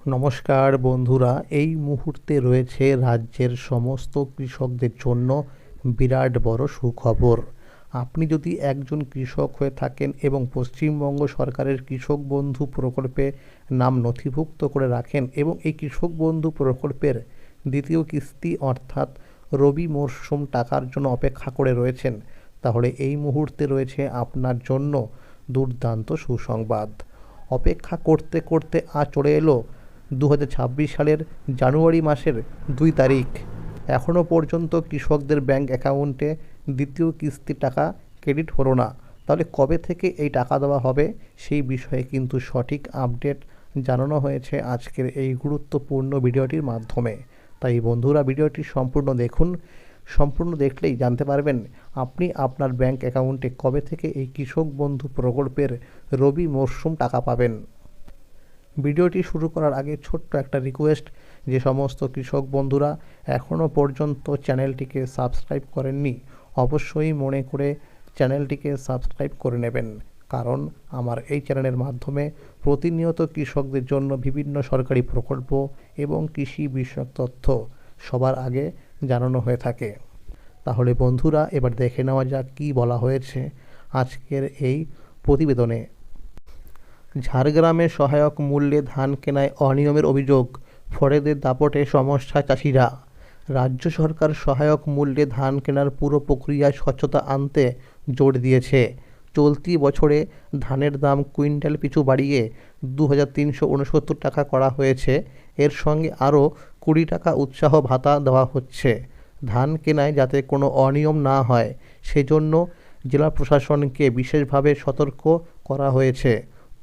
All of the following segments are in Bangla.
নমস্কার বন্ধুরা, এই মুহূর্তে রয়েছে রাজ্যের সমস্ত কৃষকদের জন্য বিরাট বড় সুখবর। আপনি যদি একজন কৃষক হয়ে থাকেন এবং পশ্চিমবঙ্গ সরকারের কৃষক বন্ধু প্রকল্পে নাম নথিভুক্ত করে রাখেন এবং এই কৃষক বন্ধু প্রকল্পের দ্বিতীয় কিস্তি অর্থাৎ রবি মরশুম টাকার জন্য অপেক্ষা করে রয়েছেন, তাহলে এই মুহূর্তে রয়েছে আপনার জন্য দুর্দান্ত সুসংবাদ। অপেক্ষা করতে করতে আজ চলে এলো 2026 সালের জানুয়ারি মাসের 2 তারিখ। এখনও পর্যন্ত কৃষকদের ব্যাংক অ্যাকাউন্টে দ্বিতীয় কিস্তির টাকা ক্রেডিট হলো না। তাহলে কবে থেকে এই টাকা দেওয়া হবে সেই বিষয়ে কিন্তু সঠিক আপডেট জানানো হয়েছে আজকের এই গুরুত্বপূর্ণ ভিডিওটির মাধ্যমে। তাই বন্ধুরা, ভিডিওটি সম্পূর্ণ দেখুন। সম্পূর্ণ দেখলেই জানতে পারবেন আপনি আপনার ব্যাংক অ্যাকাউন্টে কবে থেকে এই কৃষক বন্ধু প্রকল্পের রবি মরশুম টাকা পাবেন। ভিডিওটি শুরু করার আগে ছোট্ট একটা রিকোয়েস্ট, যে সমস্ত কৃষক বন্ধুরা এখনও পর্যন্ত চ্যানেলটিকে সাবস্ক্রাইব করেননি, অবশ্যই মনে করে চ্যানেলটিকে সাবস্ক্রাইব করে নেবেন, কারণ আমার এই চ্যানেলের মাধ্যমে প্রতিনিয়ত কৃষকদের জন্য বিভিন্ন সরকারি প্রকল্প এবং কৃষি বিষয়ক তথ্য সবার আগে জানানো হয়ে থাকে। তাহলে বন্ধুরা, এবার দেখে নেওয়া যাক কী বলা হয়েছে আজকের এই প্রতিবেদনে। ঝাড়গ্রামে সহায়ক মূল্যে ধান কেনায় অনিয়মের অভিযোগ, ফরেদের দাপটে সমস্যা চাষিরা। রাজ্য সরকার সহায়ক মূল্যে ধান কেনার পুরো প্রক্রিয়ায় স্বচ্ছতা আনতে জোর দিয়েছে। চলতি বছরে ধানের দাম কুইন্টাল পিছু বাড়িয়ে 2369 টাকা করা হয়েছে। এর সঙ্গে আরও 20 টাকা উৎসাহ ভাতা দেওয়া হচ্ছে ধান কেনায় যাতে কোনো অনিয়ম না হয়, সেজন্য জেলা প্রশাসনকে বিশেষভাবে সতর্ক করা হয়েছে।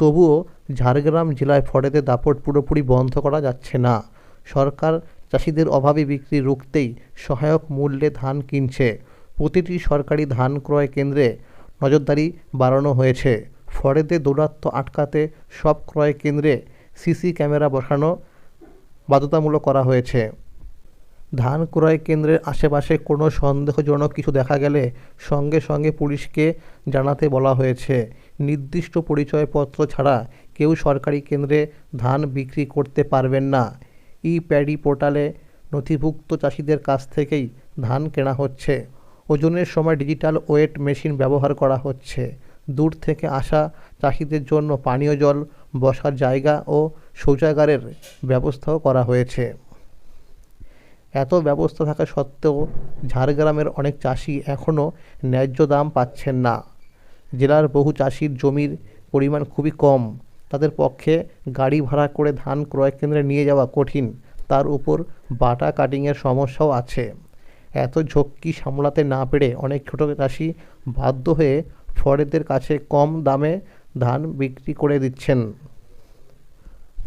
তবুও ঝাড়গ্রাম জেলায় ফরেদের দাপট পুরোপুরি বন্ধ করা যাচ্ছে না। সরকার চাষিদের অভাবী বিক্রি রুখতেই সহায়ক মূল্যে ধান কিনছে। প্রতিটি সরকারি ধান ক্রয় কেন্দ্রে নজরদারি বাড়ানো হয়েছে। ফরেদের দৌরাত্ম্য আটকাতে সব ক্রয় কেন্দ্রে সিসি ক্যামেরা বসানো বাধ্যতামূলক করা হয়েছে। ধান ক্রয় কেন্দ্রের আশেপাশে কোনো সন্দেহজনক কিছু দেখা গেলে সঙ্গে সঙ্গে পুলিশকে জানাতে বলা হয়েছে। নির্দিষ্ট পরিচয়পত্র ছাড়া কেউ সরকারি কেন্দ্রে ধান বিক্রি করতে পারবেন না। ই প্যাডি পোর্টালে নথিভুক্ত চাষিদের কাছ থেকেই ধান কেনা হচ্ছে। ওজনের সময় ডিজিটাল ওয়েট মেশিন ব্যবহার করা হচ্ছে। দূর থেকে আসা চাষিদের জন্য পানীয় জল, বসার জায়গা ও শৌচাগারের ব্যবস্থাও করা হয়েছে। এত ব্যবস্থা থাকা সত্ত্বেও ঝাড়গ্রামের অনেক চাষি এখনও ন্যায্য দাম পাচ্ছেন না। জেলার বহু চাষির জমির পরিমাণ খুবই কম, তাদের পক্ষে গাড়ি ভাড়া করে ধান ক্রয় কেন্দ্রে নিয়ে যাওয়া কঠিন। তার উপর বাটা কাটিংয়ের সমস্যাও আছে। এত ঝক্কি সামলাতে না পেরে অনেক ছোটো চাষি বাধ্য হয়ে ফরেদের কাছে কম দামে ধান বিক্রি করে দিচ্ছেন।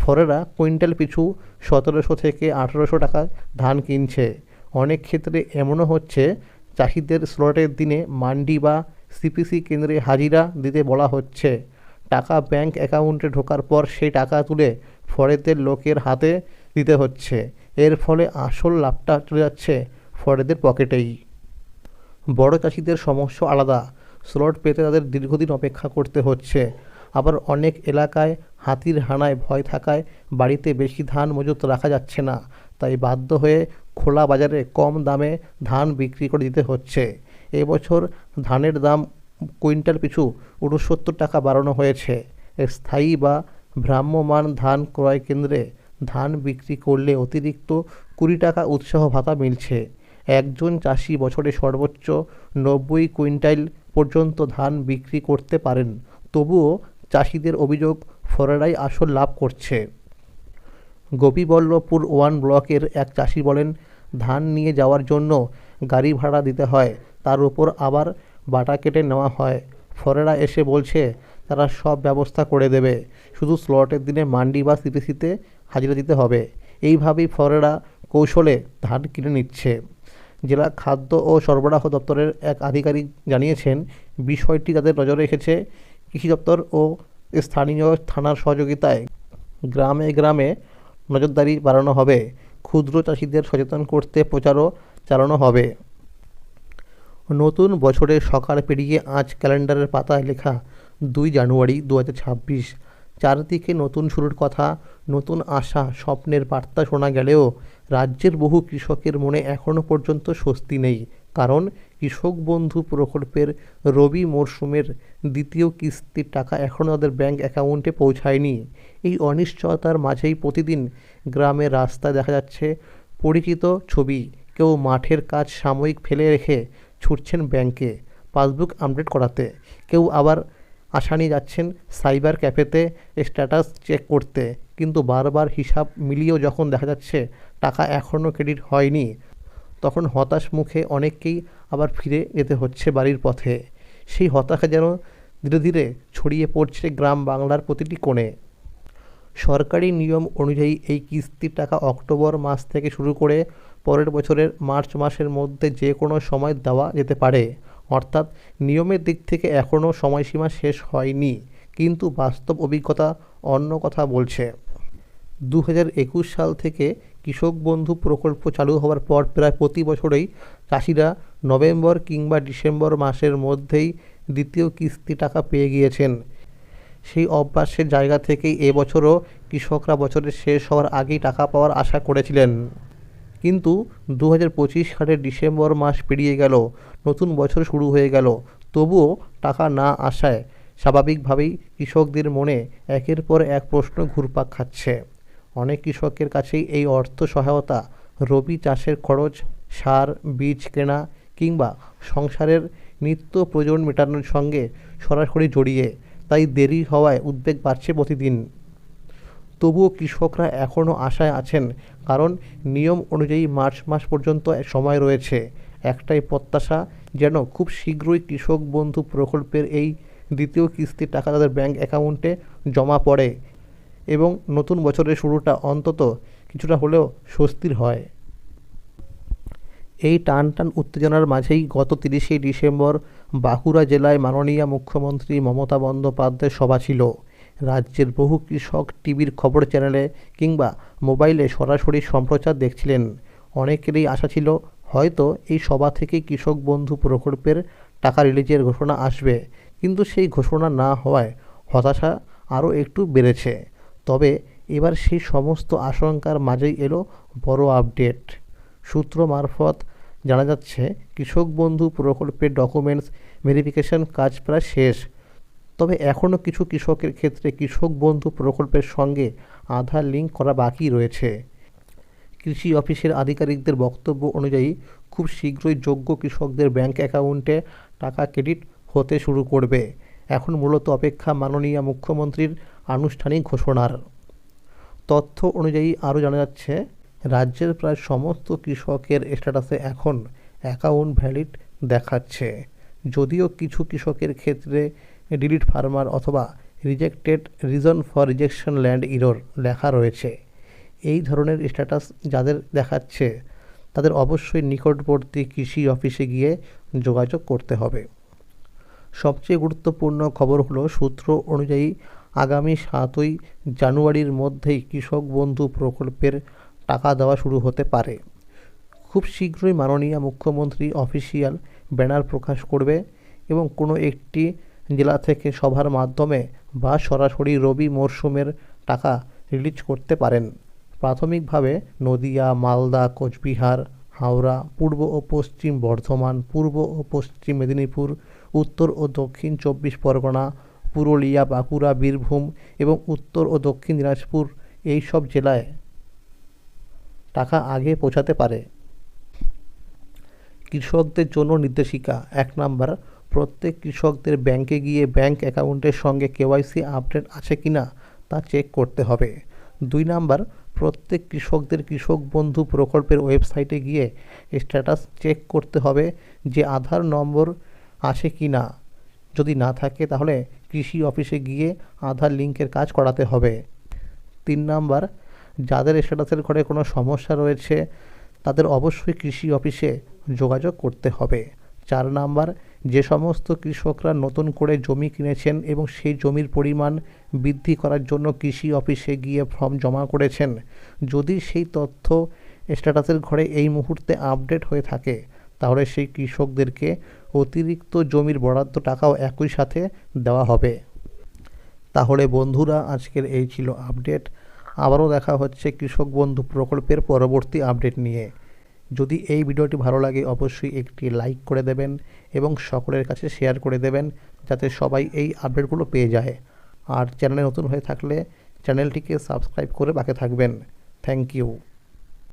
ফরেরা কুইন্টাল পিছু 1700 থেকে 1800 টাকায় ধান কিনছে। অনেক ক্ষেত্রে এমনও হচ্ছে চাষিদের স্লটের দিনে মান্ডি বা সিপিসি কেন্দ্রে হাজিরা দিতে বলা হচ্ছে। টাকা ব্যাংক অ্যাকাউন্টে ঢোকার পর সেই টাকা তুলে ফরেদের লোকের হাতে দিতে হচ্ছে। এর ফলে আসল লাভটা চলে যাচ্ছে ফরেদের পকেটেই। বড় চাষিদের সমস্যা আলাদা, স্লট পেতে তাদের দীর্ঘদিন অপেক্ষা করতে হচ্ছে। আবার অনেক এলাকায় হাতির হানায় ভয় থাকায় বাড়িতে বেশি ধান মজুত রাখা যাচ্ছে না, তাই বাধ্য হয়ে খোলা বাজারে কম দামে ধান বিক্রি করে দিতে হচ্ছে। এবছর ধানের দাম কুইন্টাল পিছু 69 টাকা বাড়ানো হয়েছে। স্থায়ী বা ভ্রাম্যমাণ ধান ক্রয় কেন্দ্রে ধান বিক্রি করলে অতিরিক্ত 20 টাকা উৎসাহ ভাতা মিলছে। একজন চাষি বছরে সর্বোচ্চ 90 কুইন্টাল পর্যন্ত ধান বিক্রি করতে পারেন। তবুও চাষিদের অভিযোগ, ফরেরাই আসল লাভ করছে। গোপীবল্লভপুর 1 ব্লকের এক চাষি বলেন, ধান নিয়ে যাওয়ার জন্য গাড়ি ভাড়া দিতে হয়, তার উপর আবার বাটা কেটে নেওয়া হয়। ফরেরা এসে বলছে তারা সব ব্যবস্থা করে দেবে, শুধু স্লটের দিনে মান্ডি বা সিপিসিতে হাজিরা দিতে হবে। এইভাবেই ফরেরা কৌশলে ধান কিনে নিচ্ছে। জেলা খাদ্য ও সরবরাহ দপ্তরের এক আধিকারিক জানিয়েছেন, বিষয়টি তাদের নজরে এসেছে। কৃষি দপ্তর ও স্থানীয় থানার সহযোগিতায় গ্রামে গ্রামে নজরদারি বাড়ানো হবে। ক্ষুদ্র চাষিদের সচেতন করতে প্রচারও চালানো হবে। নতুন বছরের সকাল পেরিয়ে আজ ক্যালেন্ডারের পাতায় লেখা 2 জানুয়ারি 2026। চারদিকে নতুন শুরুর কথা, নতুন আশা, স্বপ্নের বার্তা শোনা গেলেও রাজ্যের বহু কৃষকের মনে এখনও পর্যন্ত স্বস্তি নেই। কারণ কৃষক বন্ধু প্রকল্পের রবি মরশুমের দ্বিতীয় কিস্তির টাকা এখনও তাদের ব্যাংক অ্যাকাউন্টে পৌঁছায়নি। এই অনিশ্চয়তার মাঝেই প্রতিদিন গ্রামের রাস্তায় দেখা যাচ্ছে পরিচিত ছবি। কেউ মাঠের কাজ সাময়িক ফেলে রেখে ছুটছেন ব্যাংকে পাসবুক আপডেট করাতে, কেউ আবার আশা নিয়ে যাচ্ছেন সাইবার ক্যাফেতে স্ট্যাটাস চেক করতে। কিন্তু বারবার হিসাব মিলিয়েও যখন দেখা যাচ্ছে টাকা এখনও ক্রেডিট হয়নি, তখন হতাশ মুখে অনেককেই আবার ফিরে যেতে হচ্ছে বাড়ির পথে। সেই হতাশা যেন ধীরে ধীরে ছড়িয়ে পড়ছে গ্রাম বাংলার প্রতিটি কোণে। সরকারি নিয়ম অনুযায়ী এই কিস্তির টাকা অক্টোবর মাস থেকে শুরু করে পরের বছরের মার্চ মাসের মধ্যে যে কোনো সময় দেওয়া যেতে পারে। অর্থাৎ নিয়মের দিক থেকে এখনও সময়সীমা শেষ হয়নি, কিন্তু বাস্তব অভিজ্ঞতা অন্য কথা বলছে। 2021 সাল থেকে কৃষক বন্ধু প্রকল্প চালু হওয়ার পর প্রায় প্রতি বছরেই চাষিরা নভেম্বর কিংবা ডিসেম্বর মাসের মধ্যেই দ্বিতীয় কিস্তি টাকা পেয়ে গিয়েছেন। সেই অভ্যাসের জায়গা থেকেই এবছরও কৃষকরা বছরের শেষ হওয়ার আগেই টাকা পাওয়ার আশা করেছিলেন। কিন্তু 2025 সালের ডিসেম্বর মাস পেরিয়ে গেল, নতুন বছর শুরু হয়ে গেল, তবুও টাকা না আসায় স্বাভাবিকভাবেই কৃষকদের মনে একের পর এক প্রশ্ন ঘুরপাক খাচ্ছে। অনেক কৃষকের কাছেই এই অর্থ সহায়তা রবি চাষের খরচ, সার, বীজ কেনা কিংবা সংসারের নিত্য প্রয়োজন মেটানোর সঙ্গে সরাসরি জড়িয়ে, তাই দেরি হওয়ায় উদ্বেগ বাড়ছে প্রতিদিন। তবুও কৃষকরা এখনও আশায় আছেন, কারণ নিয়ম অনুযায়ী মার্চ মাস পর্যন্ত সময় রয়েছে। একটাই প্রত্যাশা, যেন খুব শীঘ্রই কৃষক বন্ধু প্রকল্পের এই দ্বিতীয় কিস্তির টাকা তাদের ব্যাংক অ্যাকাউন্টে জমা পড়ে এবং নতুন বছরের শুরুটা অন্তত কিছুটা হলেও স্বস্তির হয়। এই টান উত্তেজনার মাঝেই গত 30শে ডিসেম্বর বাঁকুড়া জেলায় মাননীয় মুখ্যমন্ত্রী মমতা বন্দ্যোপাধ্যায়ের সভা ছিল। রাজ্যের বহু কৃষক টিভির খবর চ্যানেলে কিংবা মোবাইলে সরাসরি সম্প্রচার দেখছিলেন। অনেকেরই আশা ছিল হয়তো এই সভা থেকেই কৃষক বন্ধু প্রকল্পের টাকা রিলিজের ঘোষণা আসবে, কিন্তু সেই ঘোষণা না হওয়ায় হতাশা আরও একটু বেড়েছে। তবে এবার সেই সমস্ত আশঙ্কার মাঝেই এলো বড় আপডেট। সূত্র মারফত জানা যাচ্ছে কৃষক বন্ধু প্রকল্পের ডকুমেন্টস ভেরিফিকেশন কাজ প্রায় শেষ। তবে এখনও কিছু কৃষকের ক্ষেত্রে কৃষক বন্ধু প্রকল্পের সঙ্গে আধার লিঙ্ক করা বাকি রয়েছে। কৃষি অফিসের আধিকারিকদের বক্তব্য অনুযায়ী খুব শীঘ্রই যোগ্য কৃষকদের ব্যাংক অ্যাকাউন্টে টাকা ক্রেডিট হতে শুরু করবে। এখন মূলত অপেক্ষা মাননীয় মুখ্যমন্ত্রীর আনুষ্ঠানিক ঘোষণার। তথ্য অনুযায়ী আরও জানা যাচ্ছে রাজ্যের প্রায় সমস্ত কৃষকের স্ট্যাটাসে এখন অ্যাকাউন্ট ভ্যালিড দেখাচ্ছে। যদিও কিছু কৃষকের ক্ষেত্রে ডিলিট ফার্মার অথবা rejected reason for rejection land error লেখা রয়েছে। এই ধরনের স্ট্যাটাস যাদের দেখাচ্ছে তাদের অবশ্যই নিকটবর্তী কৃষি অফিসে গিয়ে যোগাযোগ করতে হবে। সবচেয়ে গুরুত্বপূর্ণ খবর হলো, সূত্র অনুযায়ী আগামী 7ই জানুয়ারির মধ্যেই কৃষক বন্ধু প্রকল্পের টাকা দেওয়া শুরু হতে পারে। খুব শীঘ্রই মাননীয় মুখ্যমন্ত্রী অফিসিয়াল ব্যানার প্রকাশ করবে এবং কোনো একটি জেলা থেকে সভার মাধ্যমে বা সরাসরি রবি মরশুমের টাকা রিলিজ করতে পারেন। প্রাথমিকভাবে নদিয়া, মালদা, কোচবিহার, হাওড়া, পূর্ব ও পশ্চিম বর্ধমান, পূর্ব ও পশ্চিম মেদিনীপুর, উত্তর ও দক্ষিণ 24 পরগনা, পুরুলিয়া, বাঁকুড়া, বীরভূম এবং উত্তর ও দক্ষিণ দিনাজপুর এই সব জেলায় টাকা আগে পৌঁছাতে পারে। কৃষকদের জন্য নির্দেশিকা: 1 নম্বর, প্রত্যেক কৃষকদের ব্যাংকে গিয়ে ব্যাংক অ্যাকাউন্টের সঙ্গে কেওয়াইসি আপডেট আছে কিনা তা চেক করতে হবে। 2 নম্বর, প্রত্যেক কৃষকদের কৃষক বন্ধু প্রকল্পের ওয়েবসাইটে গিয়ে স্ট্যাটাস চেক করতে হবে যে আধার নম্বর আছে কিনা। যদি না থাকে তাহলে কৃষি অফিসে গিয়ে আধার লিঙ্কের কাজ করাতে হবে। 3 নম্বর, যাদের স্ট্যাটাসের ঘরে কোনো সমস্যা রয়েছে তাদের অবশ্যই কৃষি অফিসে যোগাযোগ করতে হবে। 4 নম্বর, যে সমস্ত কৃষকরা নতুন করে জমি কিনেছেন এবং সেই জমির পরিমাণ বৃদ্ধি করার জন্য কৃষি অফিসে গিয়ে ফর্ম জমা করেছেন, যদি সেই তথ্য স্ট্যাটাসের ঘরে এই মুহূর্তে আপডেট হয়ে থাকে তাহলে সেই কৃষকদেরকে অতিরিক্ত জমির বরাদ্দ টাকাও একই সাথে দেওয়া হবে। তাহলে বন্ধুরা, আজকের এই ছিল আপডেট। আবারও দেখা হচ্ছে কৃষক বন্ধু প্রকল্পের পরবর্তী আপডেট নিয়ে। যদি এই ভিডিওটি ভালো লাগে অবশ্যই একটি লাইক করে দেবেন এবং সকলের কাছে শেয়ার করে দেবেন, যাতে সবাই এই আপডেটগুলো পেয়ে যায়। আর চ্যানেলে নতুন হয়ে থাকলে চ্যানেলটিকে সাবস্ক্রাইব করে বাকি থাকবেন। Thank you.